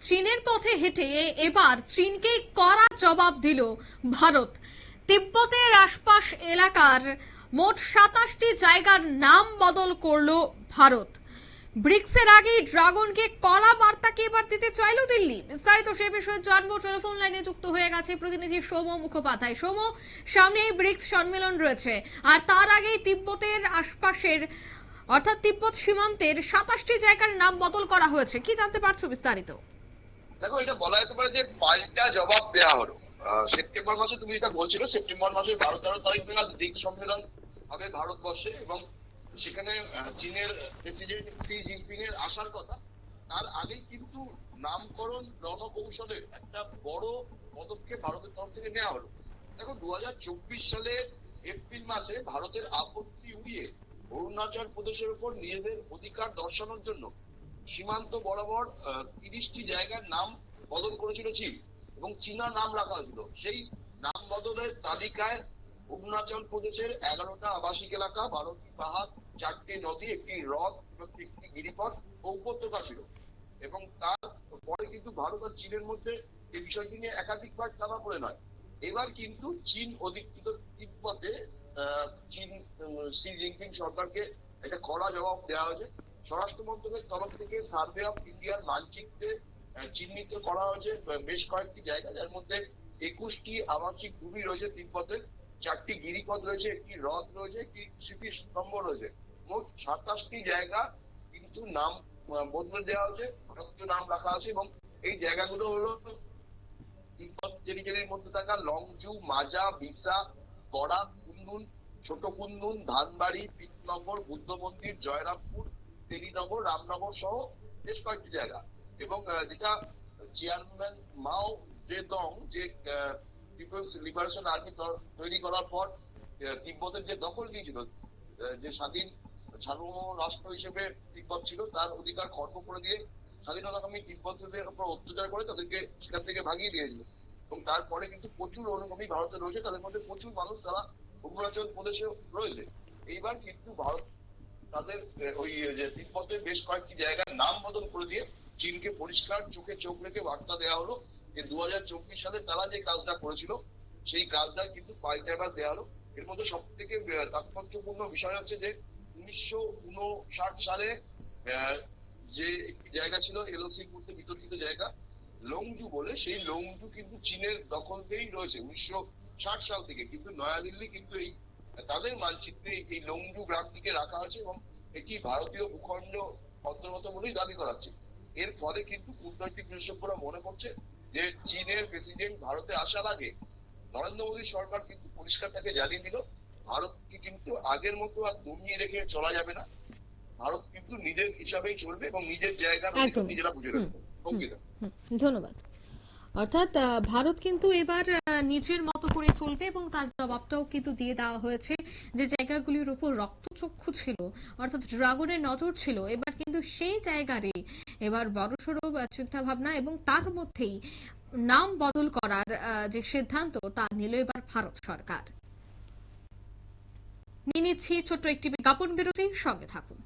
চীনের পথে হেঁটে এবার চীনকে কড়া জবাব দিল ভারত। তিব্বতের আশপাশ এলাকার মোট 27টি জায়গার নাম বদল করলো ভারত। ব্রিক্সের আগেই ড্রাগনকে কড়া বার্তা কি এবার দিতে চাইল দিল্লি? বিস্তারিত সে বিষয়ে জানবো। টেলিফোন লাইনে যুক্ত হয়ে গেছে প্রতিনিধি সৌম্য মুখোপাধ্যায়। সৌম্য, সামনেই ব্রিক্স সম্মেলন রয়েছে, আর তার আগেই তিব্বতের আশপাশের অর্থাৎ তিব্বত সীমান্তের 27টি জায়গার নাম বদল করা হয়েছে, কি জানতে পারছো বিস্তারিত? দেখো, এটা বলা যেতে পারে যে পাল্টা জবাব দেওয়া হলো। সেপ্টেম্বর মাসে তুমি যেটা বলছিল, সেপ্টেম্বর মাসের 12-13 তারিখ নাগাদ ব্রিক্স সম্মেলন হবে ভারতবর্ষে, এবং সেখানে চীনের প্রেসিডেন্ট শি জিনপিং এর আসার কথা। তার আগেই কিন্তু নামকরণ রণকৌশলের একটা বড় পদক্ষেপ ভারতের তরফ থেকে নেওয়া হলো। দেখো, 2024 সালে এপ্রিল মাসে ভারতের আপত্তি উড়িয়ে অরুণাচল প্রদেশের উপর নিজেদের অধিকার দর্শানোর জন্য সীমান্ত বরাবর 30টি জায়গার নাম বদল করেছিল চীন, এবং চীনা নাম রাখা হয়েছিল। সেই নাম বদলের তালিকায় অরুণাচল প্রদেশের 11টা আবাসিক এলাকা, 12টি পাহাড়, 4টে নদী, একটি হ্রদ এবং একটি গিরিপথ ও উপত্যকা ছিল। এবং তারপরে কিন্তু ভারত আর চীনের মধ্যে এই বিষয়টি নিয়ে একাধিকবার টানাপোড়েন হয়। এবার কিন্তু চীন অধিকৃত তিব্বতে চীন শি জিনপিং সরকারকে একটা কড়া জবাব দেওয়া হয়েছে। স্বরাষ্ট্র মন্ত্রকের তরফ থেকে সার্ভে অফ ইন্ডিয়ার মানচিত্রে চিহ্নিত করা হয়েছে বেশ কয়েকটি জায়গা, যার মধ্যে 21টি আবাসিক ভূমি রয়েছে তিব্বতের, 4টি গিরিপথ রয়েছে, একটি হ্রদ রয়েছে, একটি স্মৃতিস্তম্ভ রয়েছে। মোট 27টি জায়গা কিন্তু নাম বদলে দেওয়া হয়েছে, ভারতীয় নাম রাখা আছে। এবং এই জায়গাগুলো হলো তিব্বত টেরিটরির মধ্যে থাকা লংজু, মাজা, বিসা, গড়া, কুন্দুন, ছোট কুন্দুন, ধানবাড়ি, পিতনগর, বুদ্ধ মন্দির, জয়রামপুর, তেলিনগর, রামনগর সহ বেশ কয়েকটি জায়গা। এবং যেটা চেয়ারম্যান মাও জেদং যে পিপলস লিবারেশন আর্মি তৈরি করার পর তিব্বতের যে দখল নিয়েছিল, যে স্বাধীন সার্বভৌম রাষ্ট্র হিসেবে তিব্বত ছিল, তার অধিকার খর্ব করে দিয়ে স্বাধীনতাকামী তিব্বতীদের উপর অত্যাচার করে তাদেরকে সেখান থেকে ভাগিয়ে দিয়েছিল। এবং তারপরে কিন্তু প্রচুর অনুগামী ভারতে রয়েছে, তাদের মধ্যে প্রচুর মানুষ তারা অরুণাচল প্রদেশে রয়েছে। এইবার কিন্তু ভারত তাদের ওই যে তিব্বতের বেশ কয়েকটি জায়গার নাম বদল করে দিয়ে চীনকে পরিষ্কার চোখে চোখ রেখে বার্তা দেওয়া হলো যে 2024 সালে তারা যে কাজটা করেছিল সেই কাজটা কিন্তু পাল্টা দেওয়া হলো। এর মধ্যে সব থেকে তাৎপর্যপূর্ণ বিষয় হচ্ছে যে 1959 সালে যে একটি জায়গা ছিল এলওসির মধ্যে বিতর্কিত জায়গা লংজু বলে, সেই লংজু কিন্তু চীনের দখলতেই রয়েছে 1960 সাল থেকে। কিন্তু নয়াদিল্লি কিন্তু এই তাদের মানচিত্রে এই লংজু গ্রামটিকে রাখা হয়েছে এবং এটি ভারতীয় ভূখণ্ড অন্তর্গত বলেই দাবি করা হচ্ছে। এর ফলে কিন্তু কূটনৈতিক বিশেষজ্ঞরা মনে করছে যে চীনের প্রেসিডেন্ট ভারতে আসার আগে নরেন্দ্র মোদী সরকার কিন্তু পরিষ্কার তাকে জানিয়ে দিল ভারতকে কিন্তু আগের মতো আর দমিয়ে রেখে চলা যাবে না, ভারত কিন্তু নিজের হিসাবেই চলবে এবং নিজের জায়গা নিজেরা বুঝে নেবে। ধন্যবাদ। অর্থাৎ ভারত কিন্তু এবার নিজের মতো করে চলবে এবং তার জবাবটাও কিন্তু দিয়ে দেওয়া হয়েছে। যে জায়গাগুলির উপর রক্তচক্ষু ছিল, অর্থাৎ ড্রাগনের নজর ছিল, এবার কিন্তু সেই জায়গারই এবার বড়সড় চিন্তা ভাবনা এবং তার মধ্যেই নাম বদল করার যে সিদ্ধান্ত তা নিল এবার ভারত সরকার। নিয়ে নিচ্ছি ছোট্ট একটি বিজ্ঞাপন বিরতি, সঙ্গে থাকুন।